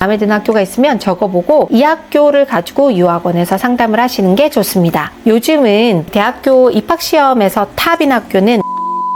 마음에 드는 학교가 있으면 적어보고 이 학교를 가지고 유학원에서 상담을 하시는 게 좋습니다. 요즘은 대학교 입학시험에서 탑인 학교는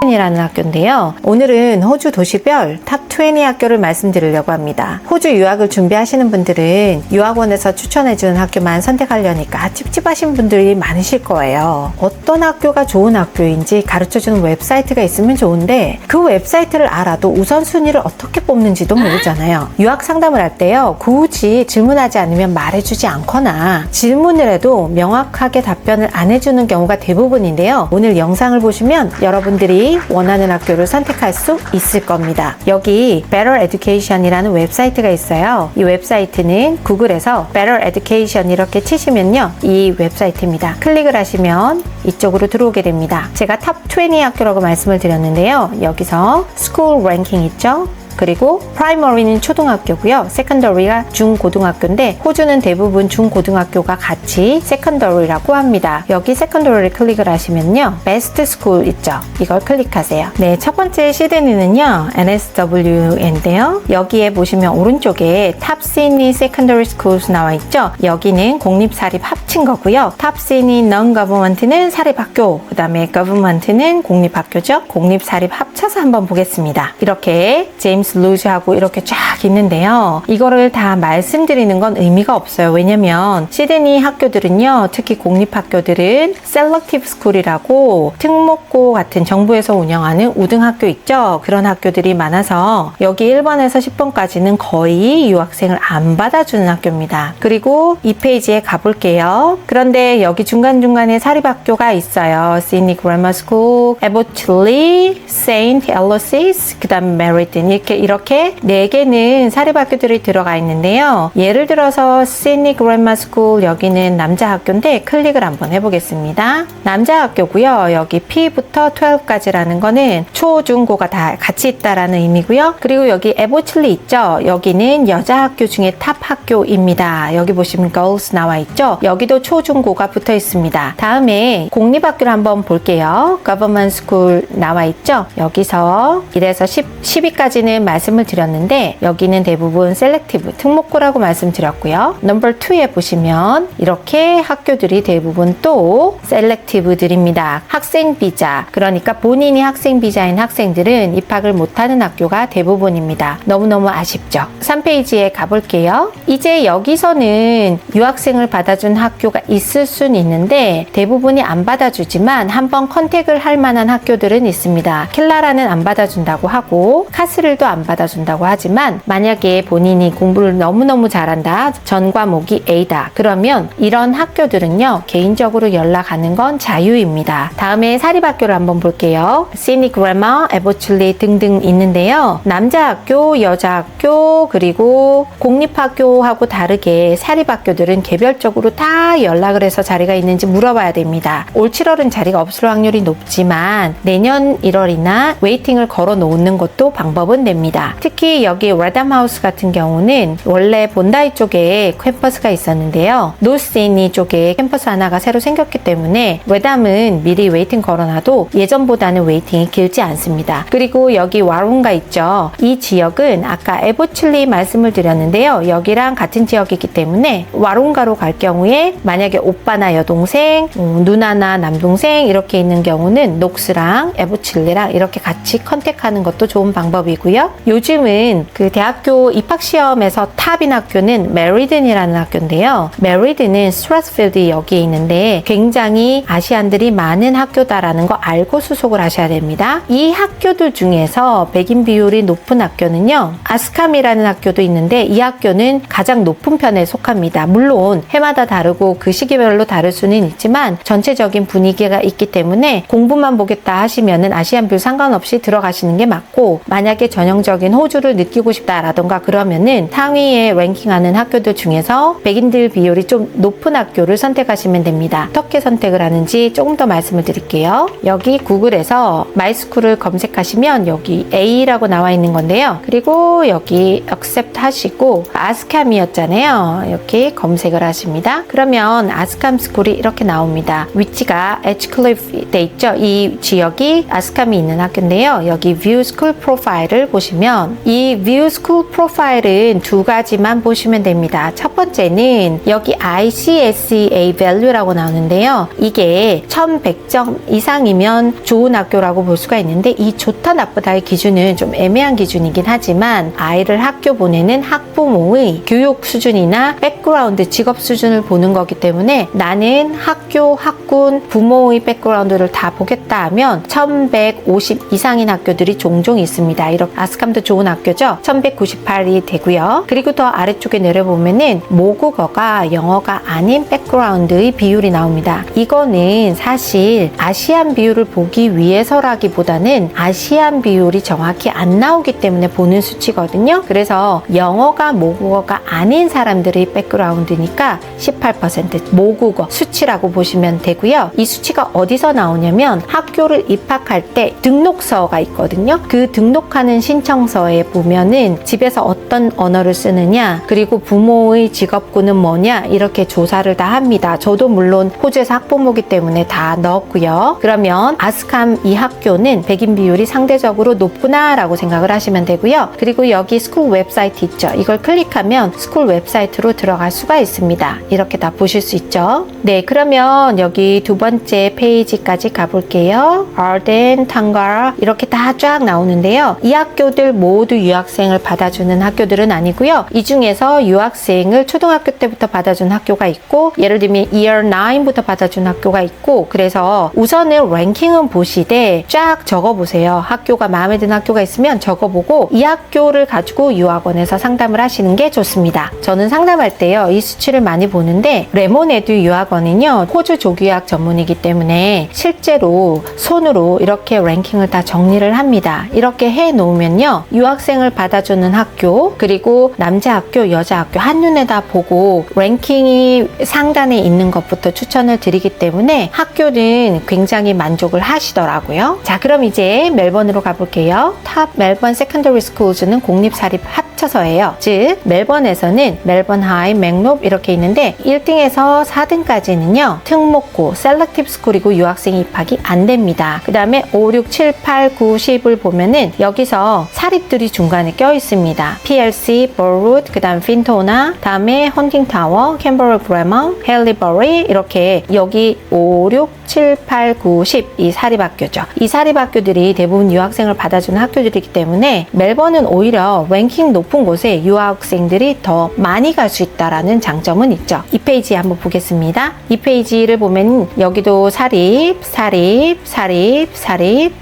이라는 학교인데요. 오늘은 호주 도시별 탑 20 학교를 말씀드리려고 합니다. 호주 유학을 준비하시는 분들은 유학원에서 추천해주는 학교만 선택하려니까 찝찝하신 분들이 많으실 거예요. 어떤 학교가 좋은 학교인지 가르쳐주는 웹사이트가 있으면 좋은데 그 웹사이트를 알아도 우선순위를 어떻게 뽑는지도 모르잖아요. 유학 상담을 할 때요. 굳이 질문하지 않으면 말해주지 않거나 질문을 해도 명확하게 답변을 안 해주는 경우가 대부분인데요. 오늘 영상을 보시면 여러분들이 원하는 학교를 선택할 수 있을 겁니다. 여기 Better Education이라는 웹사이트가 있어요. 이 웹사이트는 구글에서 Better Education 이렇게 치시면요. 이 웹사이트입니다. 클릭을 하시면 이쪽으로 들어오게 됩니다. 제가 탑 20 학교라고 말씀을 드렸는데요. 여기서 School Ranking 있죠? 그리고 프라이머리는 초등학교고요. 세컨더리가 중고등학교인데 호주는 대부분 중고등학교가 같이 세컨더리라고 합니다. 여기 세컨더리를 클릭을 하시면요. 베스트 스쿨 있죠? 이걸 클릭하세요. 네, 첫 번째 시드니는요. NSW인데요. 여기에 보시면 오른쪽에 탑 시드니 세컨더리 스쿨스 나와 있죠? 여기는 공립사립 합친 거고요. 탑 시드니 non-government는 사립학교, 그 다음에 government는 공립학교죠? 공립사립 합쳐서 한번 보겠습니다. 이렇게 제임스 루즈하고 이렇게 쫙 있는데요. 이거를 다 말씀드리는 건 의미가 없어요. 왜냐면 시드니 학교들은요. 특히 공립학교들은 셀렉티브 스쿨이라고 특목고 같은 정부에서 운영하는 우등학교 있죠. 그런 학교들이 많아서 여기 1번에서 10번까지는 거의 유학생을 안 받아주는 학교입니다. 그리고 이 페이지에 가볼게요. 그런데 여기 중간중간에 사립학교가 있어요. 시드니 그래머 스쿨, 에보틀리, 세인트 엘러시스, 그 다음 메리든 이렇게 4개는 사립학교들이 들어가 있는데요. 예를 들어서 시드니 그래머 스쿨 여기는 남자 학교인데 클릭을 한번 해보겠습니다. 남자 학교고요. 여기 P부터 12까지라는 거는 초, 중, 고가 다 같이 있다라는 의미고요. 그리고 여기 에보틀리 있죠. 여기는 여자 학교 중에 탑 학교입니다. 여기 보시면 girls 나와 있죠. 여기도 초, 중, 고가 붙어 있습니다. 다음에 공립학교를 한번 볼게요. government school 나와 있죠. 여기서 1에서 10위까지는 말씀을 드렸는데 여기는 대부분 셀렉티브 특목고라고 말씀드렸고요. 넘버 2에 보시면 이렇게 학교들이 대부분 또 셀렉티브들입니다. 학생 비자, 그러니까 본인이 학생 비자인 학생들은 입학을 못하는 학교가 대부분입니다. 너무너무 아쉽죠. 3페이지에 가볼게요. 이제 여기서는 유학생을 받아준 학교가 있을 수는 있는데 대부분이 안 받아주지만 한번 컨택을 할 만한 학교들은 있습니다. 킬라라는 안 받아준다고 하고 카스를도 안 받아준다고 하지만 만약에 본인이 공부를 너무너무 잘한다, 전 과목이 A다, 그러면 이런 학교들은요 개인적으로 연락하는 건 자유입니다. 다음에 사립학교를 한번 볼게요. 시드니 그래머, 에보틀리 등등 있는데요. 남자 학교, 여자 학교, 그리고 공립학교하고 다르게 사립학교들은 개별적으로 다 연락을 해서 자리가 있는지 물어봐야 됩니다. 올 7월은 자리가 없을 확률이 높지만 내년 1월이나 웨이팅을 걸어 놓는 것도 방법은 됩니다. 특히 여기 레담하우스 같은 경우는 원래 본다이 쪽에 캠퍼스가 있었는데요. 노스시드니 쪽에 캠퍼스 하나가 새로 생겼기 때문에 레담은 미리 웨이팅 걸어놔도 예전보다는 웨이팅이 길지 않습니다. 그리고 여기 와룬가 있죠. 이 지역은 아까 에보틀리 말씀을 드렸는데요. 여기랑 같은 지역이기 때문에 와룬가로 갈 경우에 만약에 오빠나 여동생, 누나나 남동생 이렇게 있는 경우는 녹스랑 에보틀리랑 이렇게 같이 컨택하는 것도 좋은 방법이고요. 요즘은 그 대학교 입학시험에서 탑인 학교는 메리든이라는 학교인데요. 메리든은 스트라스필드 여기에 있는데 굉장히 아시안들이 많은 학교다라는 거 알고 수속을 하셔야 됩니다. 이 학교들 중에서 백인 비율이 높은 학교는요. 아스캄이라는 학교도 있는데 이 학교는 가장 높은 편에 속합니다. 물론 해마다 다르고 그 시기별로 다를 수는 있지만 전체적인 분위기가 있기 때문에 공부만 보겠다 하시면은 아시안 비율 상관없이 들어가시는 게 맞고, 만약에 전형적인 호주를 느끼고 싶다라던가 그러면은 상위에 랭킹하는 학교들 중에서 백인들 비율이 좀 높은 학교를 선택하시면 됩니다. 어떻게 선택을 하는지 조금 더 말씀을 드릴게요. 여기 구글에서 마이스쿨을 검색하시면 여기 A라고 나와 있는 건데요. 그리고 여기 accept 하시고 아스캄이었잖아요. 이렇게 검색을 하십니다. 그러면 아스캄 스쿨이 이렇게 나옵니다. 위치가 에치클리프 돼 있죠. 이 지역이 아스캄이 있는 학교인데요. 여기 view school profile을 보시면 보시면 이 View School Profile은 두 가지만 보시면 됩니다. 첫 번째는 여기 ICSEA Value라고 나오는데요. 이게 1100점 이상이면 좋은 학교라고 볼 수가 있는데 이 좋다 나쁘다의 기준은 좀 애매한 기준이긴 하지만 아이를 학교 보내는 학부모의 교육 수준이나 백그라운드 직업 수준을 보는 거기 때문에 나는 학교, 학군, 부모의 백그라운드를 다 보겠다 하면 1150 이상인 학교들이 종종 있습니다. 이렇게 아스캄도 좋은 학교죠. 1198이 되고요. 그리고 더 아래쪽에 내려보면은 모국어가 영어가 아닌 백그라운드의 비율이 나옵니다. 이거는 사실 아시안 비율을 보기 위해서라기보다는 아시안 비율이 정확히 안 나오기 때문에 보는 수치거든요. 그래서 영어가 모국어가 아닌 사람들의 백그라운드니까 18% 모국어 수치라고 보시면 되고요. 이 수치가 어디서 나오냐면 학교를 입학할 때 등록서가 있거든요. 그 등록하는 신청서에 보면은 집에서 어떤 언어를 쓰느냐 그리고 부모의 직업군은 뭐냐 이렇게 조사를 다 합니다. 저도 물론 호주에서 학부모기 때문에 다 넣었고요. 그러면 아스캄 이 학교는 백인 비율이 상대적으로 높구나 라고 생각을 하시면 되고요. 그리고 여기 스쿨 웹사이트 있죠. 이걸 클릭하면 스쿨 웹사이트로 들어갈 수가 있습니다. 이렇게 다 보실 수 있죠. 네, 그러면 여기 두 번째 페이지까지 가볼게요. 알덴, 탕가라 이렇게 다 쫙 나오는데요. 이 학교들 모두 유학생을 받아주는 학교들은 아니고요. 이 중에서 유학생을 초등학교 때부터 받아준 학교가 있고 예를 들면 Year 9부터 받아준 학교가 있고 그래서 우선은 랭킹은 보시되 쫙 적어보세요. 학교가 마음에 드는 학교가 있으면 적어보고 이 학교를 가지고 유학원에서 상담을 하시는 게 좋습니다. 저는 상담할 때요. 이 수치를 많이 보는데 레모네드 유학원은요. 호주 조교학 전문이기 때문에 실제로 손으로 이렇게 랭킹을 다 정리를 합니다. 이렇게 해놓으면요. 유학생을 받아주는 학교 그리고 남자 학교, 여자 학교 한눈에 다 보고 랭킹이 상단에 있는 것부터 추천을 드리기 때문에 학교는 굉장히 만족을 하시더라고요. 자, 그럼 이제 멜번으로 가볼게요. 탑 멜번 세컨더리 스쿨즈는 공립사립 합쳐서예요. 즉 멜번에서는 멜번 하이, 맥롭 이렇게 있는데 1등에서 4등까지는요. 특목고, 셀렉티브 스쿨이고 유학생 입학이 안 됩니다. 그 다음에 5, 6, 7, 8, 9, 10을 보면은 여기서 사립들이 중간에 껴 있습니다. PLC, 버룻, 그 다음 핀토나, 다음에 헌팅타워, 캠버럴 그래머, 헬리버리 이렇게 여기 5, 6, 7, 8, 9, 10 이 사립학교죠. 이 사립학교들이 대부분 유학생을 받아주는 학교들이기 때문에 멜번은 오히려 랭킹 높은 곳에 유학생들이 더 많이 갈 수 있다라는 장점은 있죠. 이 페이지 한번 보겠습니다. 이 페이지를 보면 여기도 사립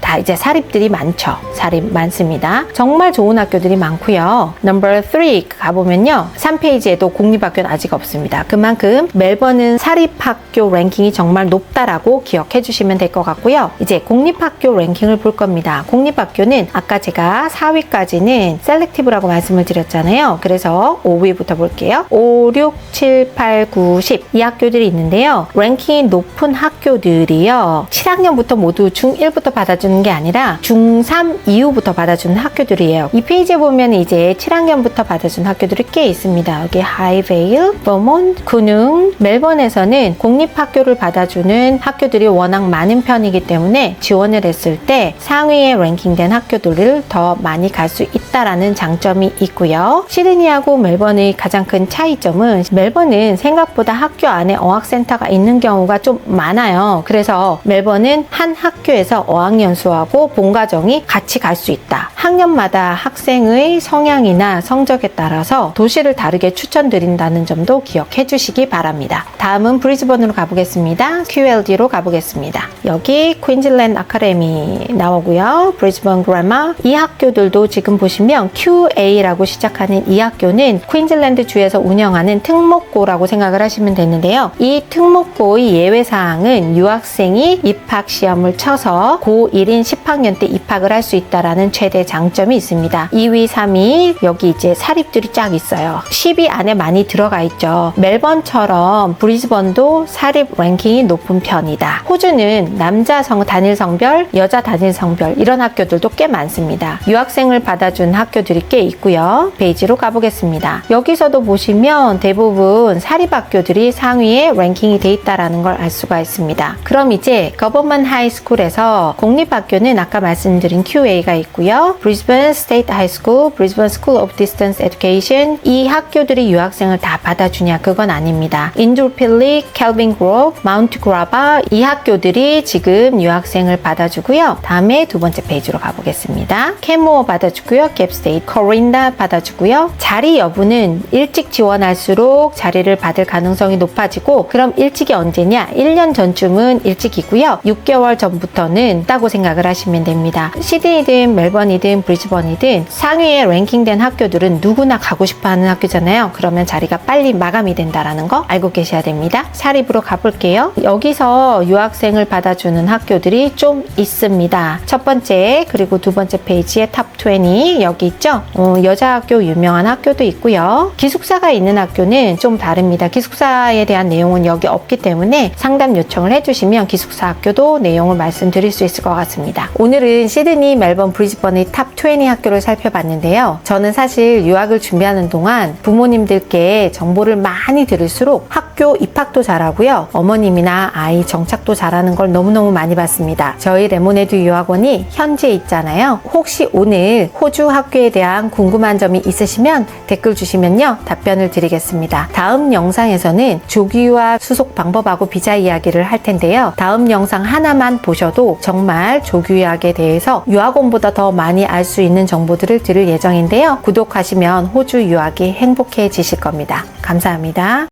다 이제 사립들이 많죠. 사립 많습니다. 정말 좋은 학교들이 많고요. 넘버 3 가보면요. 3페이지에도 공립학교는 아직 없습니다. 그만큼 멜번은 사립학교 랭킹이 정말 높다라고 기억해 주시면 될 것 같고요. 이제 공립학교 랭킹을 볼 겁니다. 공립학교는 아까 제가 4위까지는 셀렉티브라고 말씀을 드렸잖아요. 그래서 5위부터 볼게요. 5, 6, 7, 8, 9, 10 이 학교들이 있는데요. 랭킹이 높은 학교들이요. 7학년부터 모두 중1부터 받아주는 게 아니라 중3 이후부터 받아주는 학교들이에요. 이 페이지에 보면 이제 7학년부터 받아주는 학교들이 꽤 있습니다. 여기 하이베일, 버몬트, 쿠능, 멜번에서는 공립학교를 받아주는 학교들이 워낙 많은 편이기 때문에 지원을 했을 때 상위에 랭킹된 학교들을 더 많이 갈 수 있다라는 장점이 있고요. 시드니하고 멜번의 가장 큰 차이점은 멜번은 생각보다 학교 안에 어학센터가 있는 경우가 좀 많아요. 그래서 멜번은 한 학교에서 어학연수하고 본과정이 같이 갈 수 있다. 학년마다 학생의 성향이나 성적에 따라서 도시를 다르게 추천드린다는 점도 기억해 주시기 바랍니다. 다음은 브리즈번으로 가보겠습니다. QLD로 가보겠습니다. 여기 퀸즐랜드 아카데미 나오고요. 브리즈번 그래머 이 학교들도 지금 보시면 QA라고 시작하는 이 학교는 퀸즐랜드 주에서 운영하는 특목고라고 생각을 하시면 되는데요. 이 특목고의 예외사항은 유학생이 입학시험을 쳐서 고1인 10학년 때 입학을 할 수 있다라는 최대 장점이 있습니다. 2위, 3위 여기 이제 사립들이 쫙 있어요. 10위 안에 많이 들어가 있죠. 멜번처럼 브리즈번도 사립 랭킹이 높은 편이다. 있습니다. 호주는 남자 단일 성별, 여자 단일 성별 이런 학교들도 꽤 많습니다. 유학생을 받아준 학교들이 꽤 있고요. 페이지로 가보겠습니다. 여기서도 보시면 대부분 사립학교들이 상위에 랭킹이 돼 있다는 걸 알 수가 있습니다. 그럼 이제 Government High School에서 공립학교는 아까 말씀드린 QA가 있고요. Brisbane State High School, Brisbane School of Distance Education 이 학교들이 유학생을 다 받아주냐 그건 아닙니다. 인도필릭, 켈빈 그로브, 마운트 그라바 이 학교들이 지금 유학생을 받아주고요. 다음에 두 번째 페이지로 가보겠습니다. 캐모어 받아주고요. 갭스테이트, 코린다 받아주고요. 자리 여부는 일찍 지원할수록 자리를 받을 가능성이 높아지고 그럼 일찍이 언제냐? 1년 전쯤은 일찍이고요. 6개월 전부터는 있다고 생각을 하시면 됩니다. 시드니든 멜번이든 브리즈번이든 상위에 랭킹된 학교들은 누구나 가고 싶어하는 학교잖아요. 그러면 자리가 빨리 마감이 된다는 거 알고 계셔야 됩니다. 사립으로 가볼게요. 여기서 유학생을 받아주는 학교들이 좀 있습니다. 첫 번째 그리고 두 번째 페이지에 탑 20 여기 있죠. 여자 학교 유명한 학교도 있고요. 기숙사가 있는 학교는 좀 다릅니다. 기숙사에 대한 내용은 여기 없기 때문에 상담 요청을 해주시면 기숙사 학교도 내용을 말씀드릴 수 있을 것 같습니다. 오늘은 시드니, 멜번, 브리즈번의 탑 20 학교를 살펴봤는데요. 저는 사실 유학을 준비하는 동안 부모님들께 정보를 많이 들을수록 학교 입학도 잘하고요. 어머님이나 아이 정착도 잘하는 걸 너무너무 많이 봤습니다. 저희 레모네드 유학원이 현지에 있잖아요. 혹시 오늘 호주 학교에 대한 궁금한 점이 있으시면 댓글 주시면요. 답변을 드리겠습니다. 다음 영상에서는 조기유학 수속 방법하고 비자 이야기를 할 텐데요. 다음 영상 하나만 보셔도 정말 조기유학에 대해서 유학원보다 더 많이 알 수 있는 정보들을 들을 예정인데요. 구독하시면 호주 유학이 행복해지실 겁니다. 감사합니다.